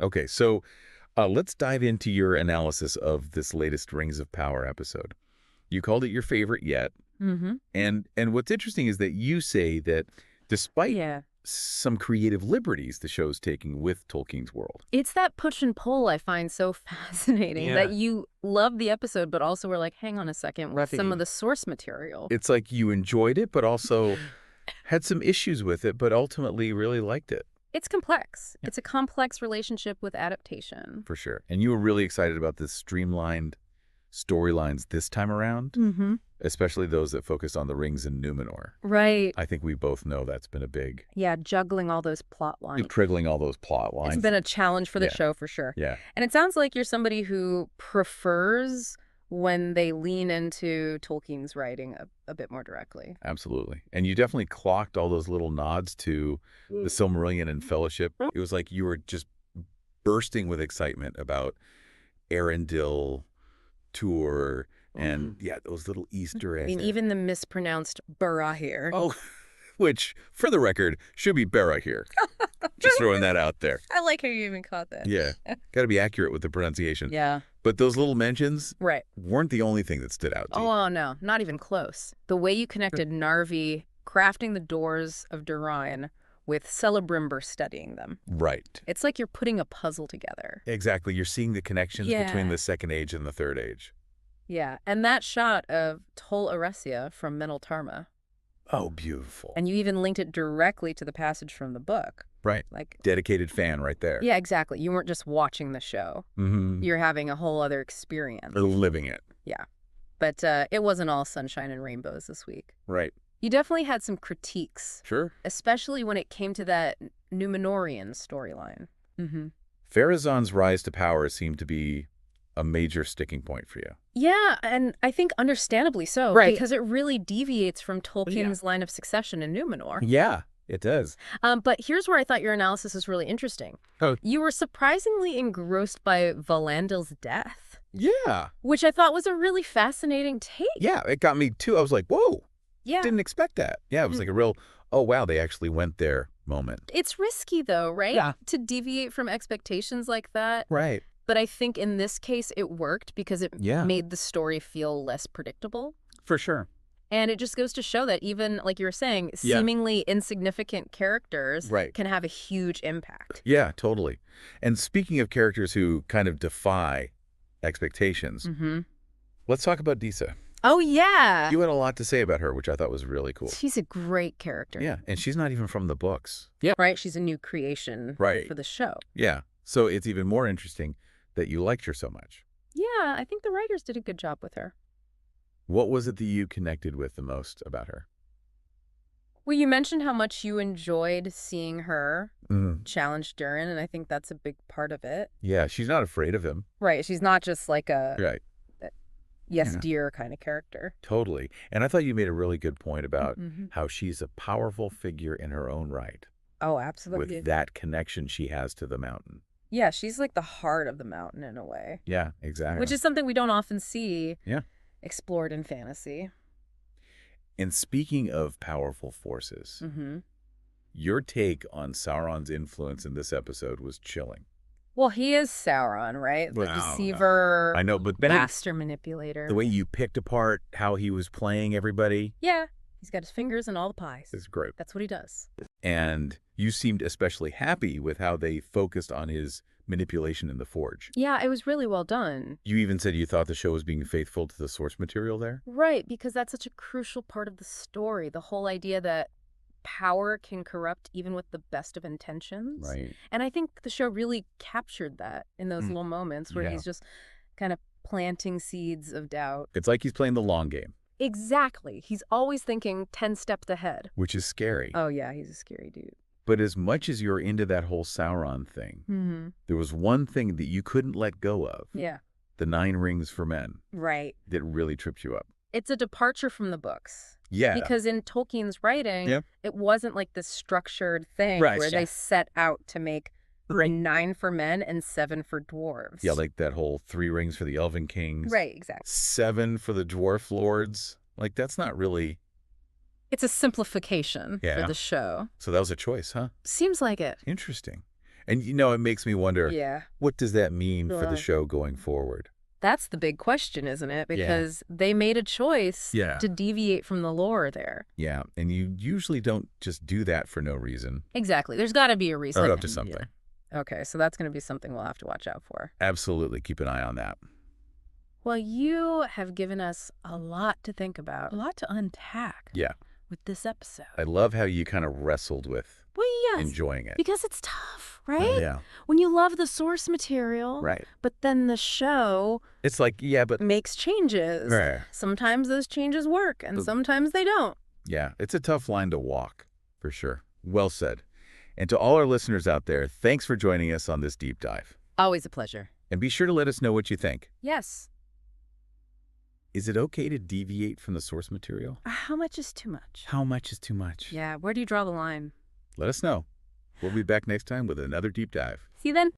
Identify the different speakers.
Speaker 1: Okay, so let's dive into your analysis of this latest Rings of Power episode. You called it your favorite yet.
Speaker 2: Mm-hmm.
Speaker 1: And what's interesting is that you say that despite
Speaker 2: Yeah.
Speaker 1: some creative liberties the show's taking with Tolkien's world.
Speaker 2: It's that push and pull I find so fascinating that you love the episode, but also we're like, hang on a second, with some of the source material.
Speaker 1: It's like you enjoyed it, but also had some issues with it, but ultimately really liked it.
Speaker 2: It's complex. Yeah. It's a complex relationship with adaptation.
Speaker 1: For sure. And you were really excited about the streamlined storylines this time around, especially those that focused on the rings and Numenor.
Speaker 2: Right.
Speaker 1: I think we both know that's been a big...
Speaker 2: Yeah, juggling all those plot lines.
Speaker 1: Triggling all those plot lines.
Speaker 2: It's been a challenge for the show, for sure.
Speaker 1: Yeah.
Speaker 2: And it sounds like you're somebody who prefers when they lean into Tolkien's writing a bit more directly.
Speaker 1: Absolutely. And you definitely clocked all those little nods to the Silmarillion and Fellowship. It was like you were just bursting with excitement about Arendelle, Tour, and those little Easter eggs.
Speaker 2: I mean, even the mispronounced Barahir.
Speaker 1: Oh, which, for the record, should be Barahir. Just throwing that out there.
Speaker 2: I like how you even caught that.
Speaker 1: Yeah. Got to be accurate with the pronunciation.
Speaker 2: Yeah.
Speaker 1: But those little mentions weren't the only thing that stood out to you.
Speaker 2: Oh, no. Not even close. The way you connected Narvi crafting the doors of Durin with Celebrimbor studying them.
Speaker 1: Right.
Speaker 2: It's like you're putting a puzzle together.
Speaker 1: Exactly. You're seeing the connections between the Second Age and the Third Age.
Speaker 2: Yeah. And that shot of Tol Eressëa from Menel Tarma.
Speaker 1: Oh, beautiful.
Speaker 2: And you even linked it directly to the passage from the book.
Speaker 1: Right.
Speaker 2: Like
Speaker 1: dedicated fan right there.
Speaker 2: Yeah, exactly. You weren't just watching the show. You're having a whole other experience.
Speaker 1: Or living it.
Speaker 2: Yeah. But it wasn't all sunshine and rainbows this week.
Speaker 1: Right.
Speaker 2: You definitely had some critiques.
Speaker 1: Sure.
Speaker 2: Especially when it came to that Numenorian storyline.
Speaker 1: Pharazôn's rise to power seemed to be a major sticking point for you.
Speaker 2: Yeah, and I think understandably so.
Speaker 1: Right.
Speaker 2: Because it really deviates from Tolkien's line of succession in Numenor.
Speaker 1: Yeah, it does.
Speaker 2: But here's where I thought your analysis was really interesting.
Speaker 1: Oh.
Speaker 2: You were surprisingly engrossed by Valandil's death.
Speaker 1: Yeah.
Speaker 2: Which I thought was a really fascinating take.
Speaker 1: Yeah, it got me too. I was like, whoa.
Speaker 2: Yeah.
Speaker 1: Didn't expect that. Yeah, it was like a real, oh, wow, they actually went there moment.
Speaker 2: It's risky, though, right?
Speaker 1: Yeah.
Speaker 2: To deviate from expectations like that.
Speaker 1: Right.
Speaker 2: But I think in this case, it worked because it made the story feel less predictable.
Speaker 1: For sure.
Speaker 2: And it just goes to show that even, like you were saying, seemingly insignificant characters can have a huge impact.
Speaker 1: Yeah, totally. And speaking of characters who kind of defy expectations, let's talk about Disa.
Speaker 2: Oh, yeah.
Speaker 1: You had a lot to say about her, which I thought was really cool.
Speaker 2: She's a great character.
Speaker 1: Yeah, and she's not even from the books.
Speaker 2: Yeah. Right? She's a new creation for the show.
Speaker 1: Yeah. So it's even more interesting that you liked her so much.
Speaker 2: Yeah, I think the writers did a good job with her.
Speaker 1: What was it that you connected with the most about her?
Speaker 2: Well, you mentioned how much you enjoyed seeing her challenge Durin, and I think that's a big part of it.
Speaker 1: Yeah, she's not afraid of him.
Speaker 2: Right. She's not just like a yes,
Speaker 1: Yeah.
Speaker 2: dear kind of character.
Speaker 1: Totally. And I thought you made a really good point about how she's a powerful figure in her own right.
Speaker 2: Oh, absolutely.
Speaker 1: With that connection she has to the mountain.
Speaker 2: Yeah, she's like the heart of the mountain in a way.
Speaker 1: Yeah, exactly.
Speaker 2: Which is something we don't often see explored in fantasy.
Speaker 1: And speaking of powerful forces, your take on Sauron's influence in this episode was chilling.
Speaker 2: Well, he is Sauron, right? The deceiver,
Speaker 1: I know, but
Speaker 2: master manipulator.
Speaker 1: The way you picked apart how he was playing everybody.
Speaker 2: Yeah, he's got his fingers in all the pies.
Speaker 1: It's great.
Speaker 2: That's what he does.
Speaker 1: And you seemed especially happy with how they focused on his manipulation in the Forge.
Speaker 2: Yeah, it was really well done.
Speaker 1: You even said you thought the show was being faithful to the source material there?
Speaker 2: Right, because that's such a crucial part of the story. The whole idea that power can corrupt even with the best of intentions.
Speaker 1: Right.
Speaker 2: And I think the show really captured that in those little moments where he's just kind of planting seeds of doubt.
Speaker 1: It's like he's playing the long game.
Speaker 2: Exactly. He's always thinking 10 steps ahead.
Speaker 1: Which is scary.
Speaker 2: Oh, yeah, he's a scary dude.
Speaker 1: But as much as you're into that whole Sauron thing, there was one thing that you couldn't let go of.
Speaker 2: Yeah.
Speaker 1: The 9 rings for men.
Speaker 2: Right.
Speaker 1: That really tripped you up.
Speaker 2: It's a departure from the books.
Speaker 1: Yeah.
Speaker 2: Because in Tolkien's writing, it wasn't like this structured thing where they set out to make 9 for men and 7 for dwarves.
Speaker 1: Yeah, like that whole 3 rings for the Elven Kings.
Speaker 2: Right, exactly.
Speaker 1: 7 for the Dwarf Lords. Like, that's not really...
Speaker 2: It's a simplification for the show.
Speaker 1: So that was a choice, huh?
Speaker 2: Seems like it.
Speaker 1: Interesting. And, it makes me wonder, what does that mean for the show going forward?
Speaker 2: That's the big question, isn't it? Because they made a choice to deviate from the lore there.
Speaker 1: Yeah, and you usually don't just do that for no reason.
Speaker 2: Exactly. There's got to be a reason.
Speaker 1: Or up to something.
Speaker 2: Okay, so that's going to be something we'll have to watch out for.
Speaker 1: Absolutely. Keep an eye on that.
Speaker 2: Well, you have given us a lot to think about, a lot to unpack with this episode.
Speaker 1: I love how you kind of wrestled with enjoying it.
Speaker 2: Because it's tough, right?
Speaker 1: Yeah.
Speaker 2: When you love the source material, but then the show
Speaker 1: it's like, but
Speaker 2: makes changes.
Speaker 1: Right.
Speaker 2: Sometimes those changes work, and sometimes they don't.
Speaker 1: Yeah, it's a tough line to walk, for sure. Well said. And to all our listeners out there, thanks for joining us on this deep dive.
Speaker 2: Always a pleasure.
Speaker 1: And be sure to let us know what you think.
Speaker 2: Yes.
Speaker 1: Is it okay to deviate from the source material?
Speaker 2: How much is too much?
Speaker 1: How much is too much?
Speaker 2: Yeah, where do you draw the line?
Speaker 1: Let us know. We'll be back next time with another deep dive.
Speaker 2: See you then.